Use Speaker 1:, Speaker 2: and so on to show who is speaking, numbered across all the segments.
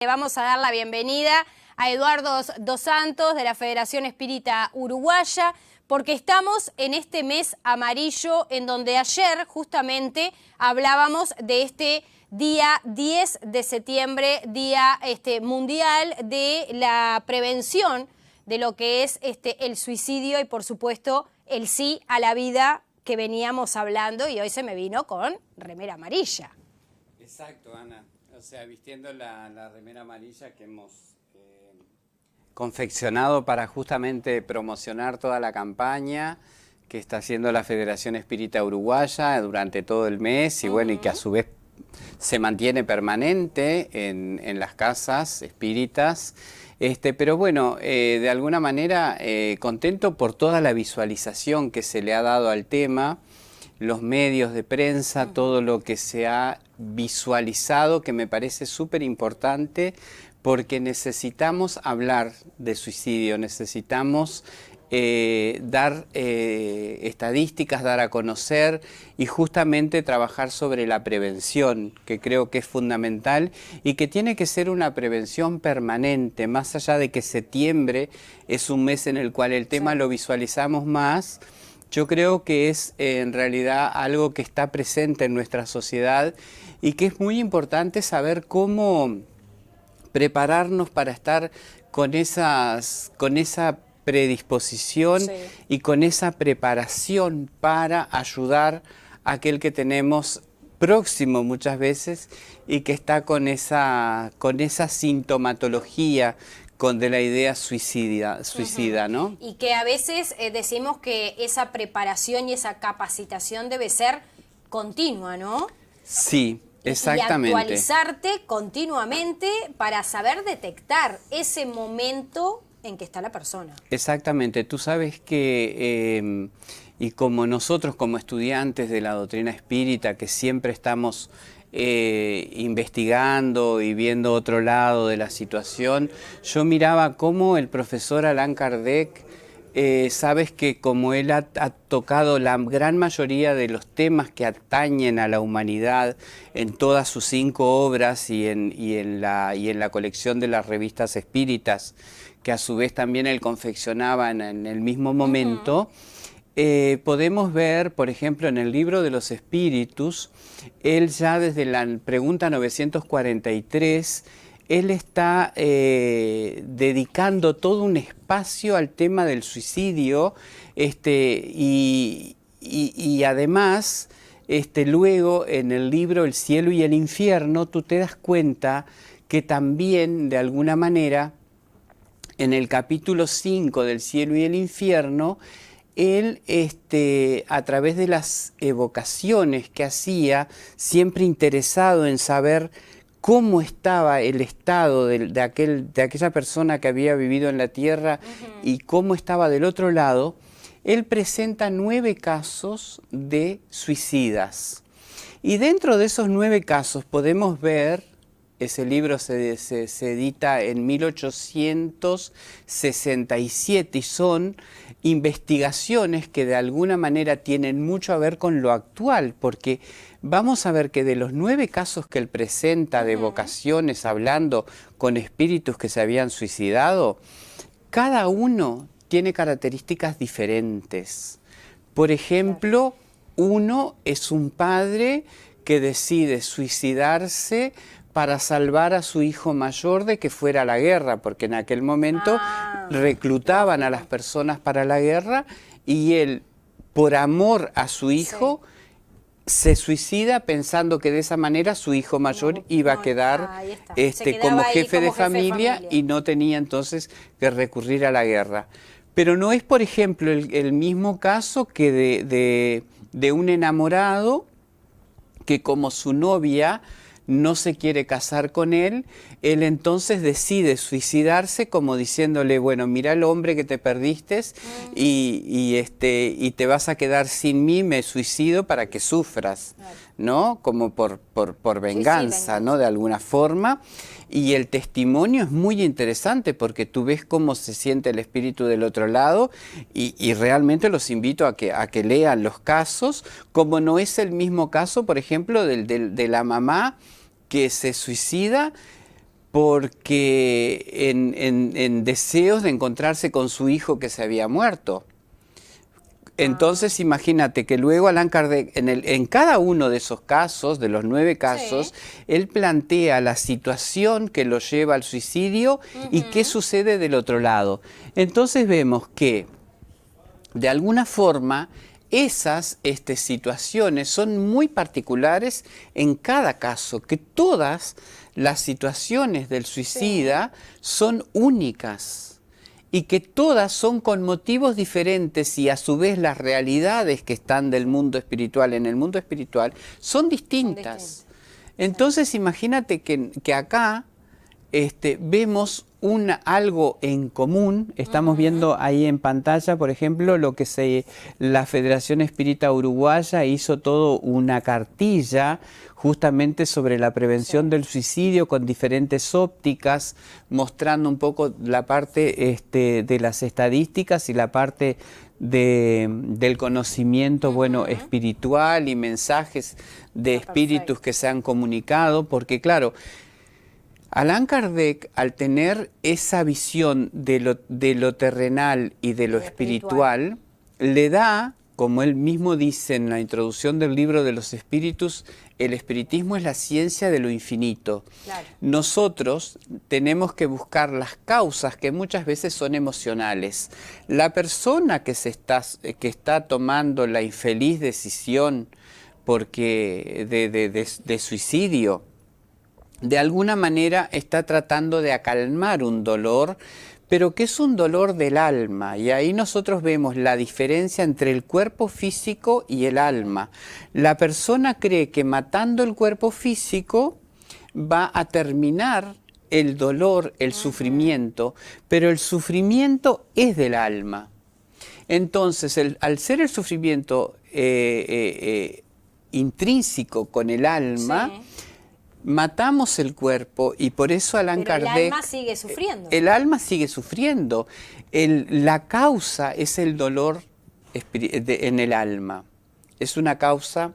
Speaker 1: Le vamos a dar la bienvenida a Eduardo dos Santos de la Federación Espírita Uruguaya, porque estamos en este mes amarillo en donde ayer justamente hablábamos de este día 10 de septiembre, día mundial de la prevención de lo que es el suicidio y por supuesto el sí a la vida que veníamos hablando, y hoy se me vino con remera amarilla.
Speaker 2: Exacto, Ana. O sea, vistiendo la remera amarilla que hemos confeccionado para justamente promocionar toda la campaña que está haciendo la Federación Espírita Uruguaya durante todo el mes, y bueno, y que a su vez se mantiene permanente en las casas espíritas. Pero bueno, de alguna manera contento por toda la visualización que se le ha dado al tema, los medios de prensa, todo lo que se ha visualizado, que me parece súper importante, porque necesitamos hablar de suicidio, necesitamos dar estadísticas, dar a conocer y justamente trabajar sobre la prevención, que creo que es fundamental y que tiene que ser una prevención permanente, más allá de que septiembre es un mes en el cual el tema lo visualizamos más. Yo creo que es en realidad algo que está presente en nuestra sociedad y que es muy importante saber cómo prepararnos para estar con esa predisposición y con esa preparación para ayudar a aquel que tenemos próximo muchas veces y que está con esa sintomatología de la idea suicida, ¿no?
Speaker 1: Y que a veces decimos que esa preparación y esa capacitación debe ser continua, ¿no?
Speaker 2: Sí, exactamente.
Speaker 1: Y actualizarte continuamente para saber detectar ese momento en que está la persona.
Speaker 2: Exactamente. Tú sabes que, y como nosotros como estudiantes de la doctrina espírita, que siempre estamos investigando y viendo otro lado de la situación, yo miraba cómo el profesor Allan Kardec, sabes que como él ha tocado la gran mayoría de los temas que atañen a la humanidad en todas sus 5 obras y en la colección de las revistas espíritas, que a su vez también él confeccionaba en el mismo momento, podemos ver, por ejemplo, en el libro de los espíritus, él ya desde la pregunta 943, él está dedicando todo un espacio al tema del suicidio, y además, luego en el libro El cielo y el infierno, tú te das cuenta que también, de alguna manera, en el capítulo 5 del cielo y el infierno, él, a través de las evocaciones que hacía, siempre interesado en saber cómo estaba el estado de aquella persona que había vivido en la tierra y cómo estaba del otro lado, él presenta 9 casos de suicidas. Y dentro de esos 9 casos podemos ver, ese libro se edita en 1867 y son investigaciones que de alguna manera tienen mucho a ver con lo actual, porque vamos a ver que de los 9 casos que él presenta de evocaciones hablando con espíritus que se habían suicidado, cada uno tiene características diferentes. Por ejemplo, uno es un padre que decide suicidarse para salvar a su hijo mayor de que fuera a la guerra, porque en aquel momento reclutaban a las personas para la guerra y él, por amor a su hijo, se suicida pensando que de esa manera su hijo mayor iba a quedar como jefe de familia y no tenía entonces que recurrir a la guerra. Pero no es, por ejemplo, el mismo caso que de un enamorado que, como su novia no se quiere casar con él entonces decide suicidarse como diciéndole, bueno, mira el hombre que te perdiste y te vas a quedar sin mí, me suicido para que sufras, ¿no? Como por venganza, ¿no? De alguna forma. Y el testimonio es muy interesante porque tú ves cómo se siente el espíritu del otro lado y realmente los invito a que lean los casos, como no es el mismo caso, por ejemplo, de la mamá que se suicida porque en deseos de encontrarse con su hijo que se había muerto. Entonces imagínate que luego Allan Kardec, en cada uno de esos casos, de los 9 casos, él plantea la situación que lo lleva al suicidio y qué sucede del otro lado. Entonces vemos que, de alguna forma, esas situaciones son muy particulares en cada caso, que todas las situaciones del suicida son únicas. Y que todas son con motivos diferentes y a su vez las realidades que están del mundo espiritual en el mundo espiritual son distintas. Entonces imagínate que acá vemos algo en común. Estamos viendo ahí en pantalla, por ejemplo, lo que la Federación Espírita Uruguaya hizo todo una cartilla justamente sobre la prevención del suicidio con diferentes ópticas, mostrando un poco la parte de las estadísticas y la parte del conocimiento espiritual y mensajes de espíritus que se han comunicado, porque claro, Allan Kardec, al tener esa visión de lo terrenal y de lo espiritual, le da, como él mismo dice en la introducción del libro de los espíritus, el espiritismo es la ciencia de lo infinito. Claro. Nosotros tenemos que buscar las causas que muchas veces son emocionales. La persona que está tomando la infeliz decisión de suicidio, de alguna manera está tratando de acalmar un dolor, pero que es un dolor del alma. Y ahí nosotros vemos la diferencia entre el cuerpo físico y el alma. La persona cree que matando el cuerpo físico va a terminar el dolor, el sufrimiento, pero el sufrimiento es del alma. Entonces, al ser el sufrimiento intrínseco con el alma, matamos el cuerpo y por eso Allan Kardec...
Speaker 1: el alma sigue sufriendo.
Speaker 2: El alma sigue sufriendo. La causa es el dolor en el alma. Es una causa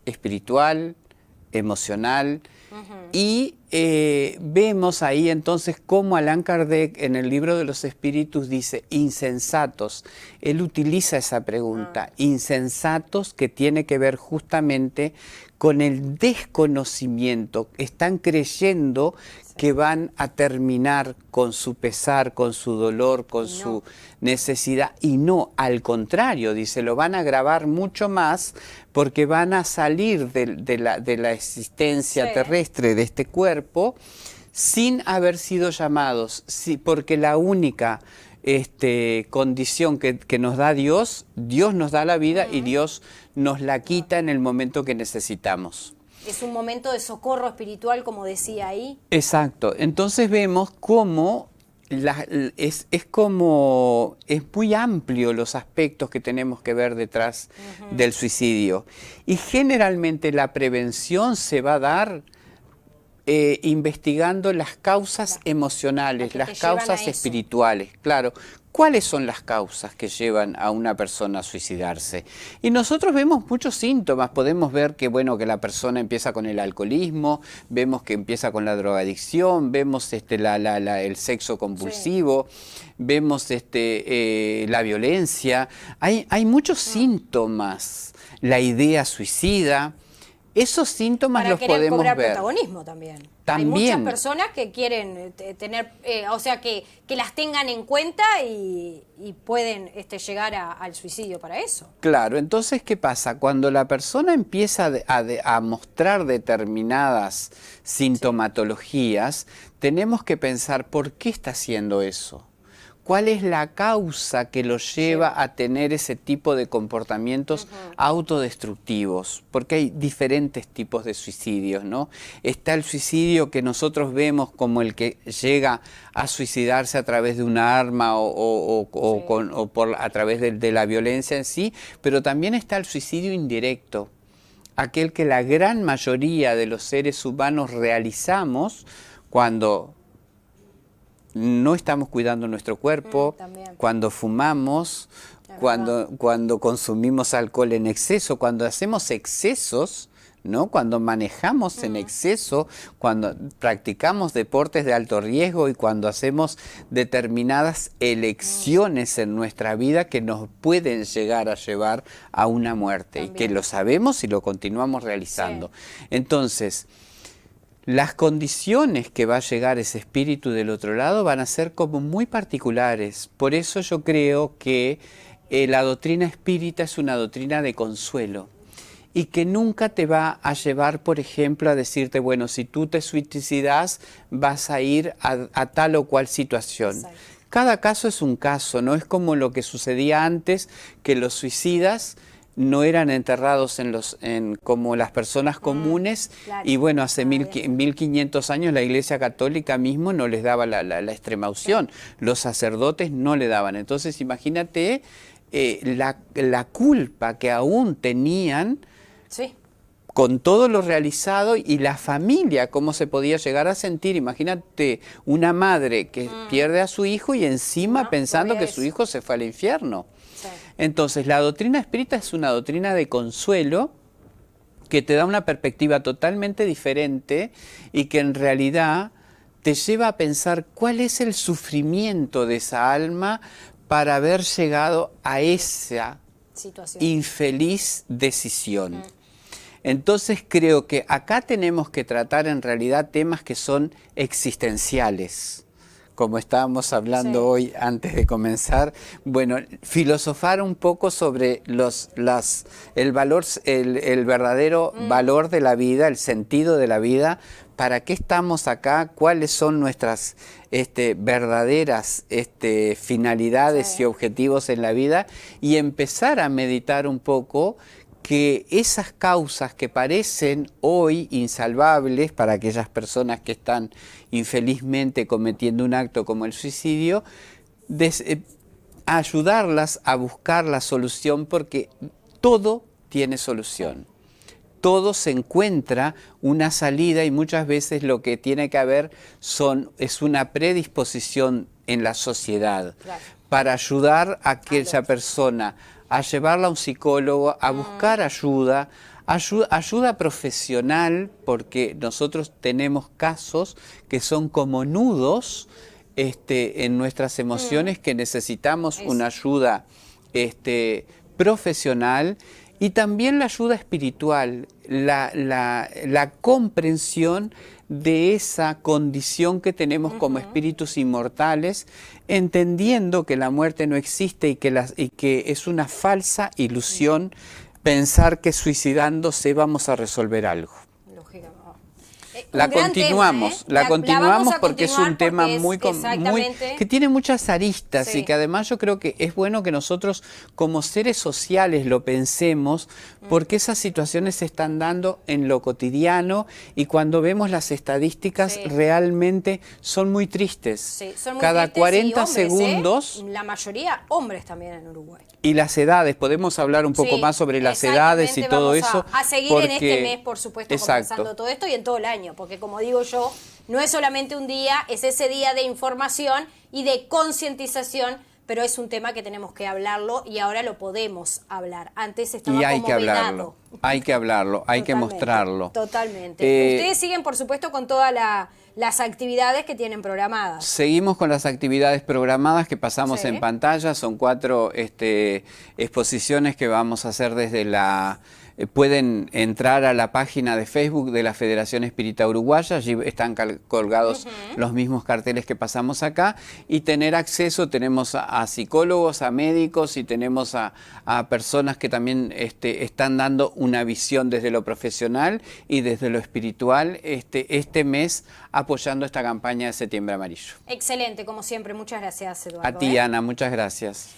Speaker 2: espiritual, emocional, y vemos ahí entonces cómo Allan Kardec en el libro de los espíritus dice insensatos. Él utiliza esa pregunta, insensatos, que tiene que ver justamente con el desconocimiento. Están creyendo que van a terminar con su pesar, con su dolor, con su necesidad, y no, al contrario, dice, lo van a agravar mucho más porque van a salir de la existencia terrestre de este cuerpo sin haber sido llamados, porque la única condición que nos da Dios nos da la vida y Dios nos la quita en el momento que necesitamos.
Speaker 1: Es un momento de socorro espiritual, como decía ahí.
Speaker 2: Exacto. Entonces vemos cómo es muy amplio los aspectos que tenemos que ver detrás del suicidio. Y generalmente la prevención se va a dar investigando las causas emocionales, las causas espirituales. Claro, ¿cuáles son las causas que llevan a una persona a suicidarse? Y nosotros vemos muchos síntomas. Podemos ver que, que la persona empieza con el alcoholismo, vemos que empieza con la drogadicción, vemos el sexo compulsivo, vemos la violencia. Hay muchos síntomas. La idea suicida. Esos síntomas los podemos ver.
Speaker 1: Para querer cobrar protagonismo también. Hay muchas personas que quieren tener, que las tengan en cuenta y pueden llegar al suicidio para eso.
Speaker 2: Claro, entonces, ¿qué pasa? Cuando la persona empieza a mostrar determinadas sintomatologías, tenemos que pensar por qué está haciendo eso. ¿Cuál es la causa que lo lleva a tener ese tipo de comportamientos autodestructivos? Porque hay diferentes tipos de suicidios, ¿no? Está el suicidio que nosotros vemos como el que llega a suicidarse a través de un arma a través de la violencia en sí, pero también está el suicidio indirecto, aquel que la gran mayoría de los seres humanos realizamos cuando no estamos cuidando nuestro cuerpo, cuando fumamos, cuando consumimos alcohol en exceso, cuando hacemos excesos ¿no? Cuando manejamos en exceso, cuando practicamos deportes de alto riesgo y cuando hacemos determinadas elecciones en nuestra vida que nos pueden llegar a llevar a una muerte. También. Y que lo sabemos y lo continuamos realizando. Sí. Entonces, las condiciones que va a llegar ese espíritu del otro lado van a ser como muy particulares. Por eso yo creo que la doctrina espírita es una doctrina de consuelo y que nunca te va a llevar, por ejemplo, a decirte, bueno, si tú te suicidas vas a ir a tal o cual situación. Exacto. Cada caso es un caso, no es como lo que sucedía antes, que los suicidas no eran enterrados como las personas comunes, claro. Y bueno, hace 1500 años la Iglesia Católica mismo no les daba la extremaunción, los sacerdotes no le daban. Entonces imagínate la culpa que aún tenían, sí, con todo lo realizado, y la familia, cómo se podía llegar a sentir. Imagínate una madre que pierde a su hijo y encima pensando que su hijo se fue al infierno. Sí. Entonces, la doctrina espírita es una doctrina de consuelo que te da una perspectiva totalmente diferente y que en realidad te lleva a pensar cuál es el sufrimiento de esa alma para haber llegado a esa infeliz decisión. Entonces creo que acá tenemos que tratar en realidad temas que son existenciales. Como estábamos hablando hoy antes de comenzar, bueno, filosofar un poco sobre el verdadero valor de la vida, el sentido de la vida, para qué estamos acá, cuáles son nuestras verdaderas finalidades y objetivos en la vida, y empezar a meditar un poco que esas causas que parecen hoy insalvables para aquellas personas que están infelizmente cometiendo un acto como el suicidio, ayudarlas a buscar la solución, porque todo tiene solución. Todo se encuentra una salida, y muchas veces lo que tiene que haber es una predisposición en la sociedad, claro, para ayudar a aquella persona a llevarla a un psicólogo, a buscar ayuda profesional, porque nosotros tenemos casos que son como nudos en nuestras emociones, que necesitamos una ayuda profesional, y también la ayuda espiritual, la comprensión de esa condición que tenemos como espíritus inmortales, entendiendo que la muerte no existe y que es una falsa ilusión pensar que suicidándose vamos a resolver algo. La continuamos porque es un tema muy que tiene muchas aristas, sí, y que además yo creo que es bueno que nosotros como seres sociales lo pensemos, porque esas situaciones se están dando en lo cotidiano, y cuando vemos las estadísticas realmente son muy tristes. Sí, son muy Cada tristes, 40 hombres, segundos...
Speaker 1: La mayoría hombres también en Uruguay.
Speaker 2: Y las edades, podemos hablar un poco más sobre las edades y todo eso.
Speaker 1: A seguir en este mes, por supuesto, comenzando todo esto y en todo el año, porque como digo yo, no es solamente un día, es ese día de información y de concientización, pero es un tema que tenemos que hablarlo, y ahora lo podemos hablar. Antes estaba
Speaker 2: y hay
Speaker 1: como
Speaker 2: que hablarlo,
Speaker 1: vedado.
Speaker 2: Hay que hablarlo, hay que mostrarlo.
Speaker 1: Totalmente. Ustedes siguen, por supuesto, con todas las actividades que tienen programadas.
Speaker 2: Seguimos con las actividades programadas que pasamos en pantalla. Son 4 exposiciones que vamos a hacer desde la... Pueden entrar a la página de Facebook de la Federación Espírita Uruguaya, allí están colgados los mismos carteles que pasamos acá, y tener acceso, tenemos a psicólogos, a médicos, y tenemos a personas que también están dando una visión desde lo profesional y desde lo espiritual este mes, apoyando esta campaña de Septiembre Amarillo.
Speaker 1: Excelente, como siempre, muchas gracias, Eduardo.
Speaker 2: A ti, Ana, muchas gracias.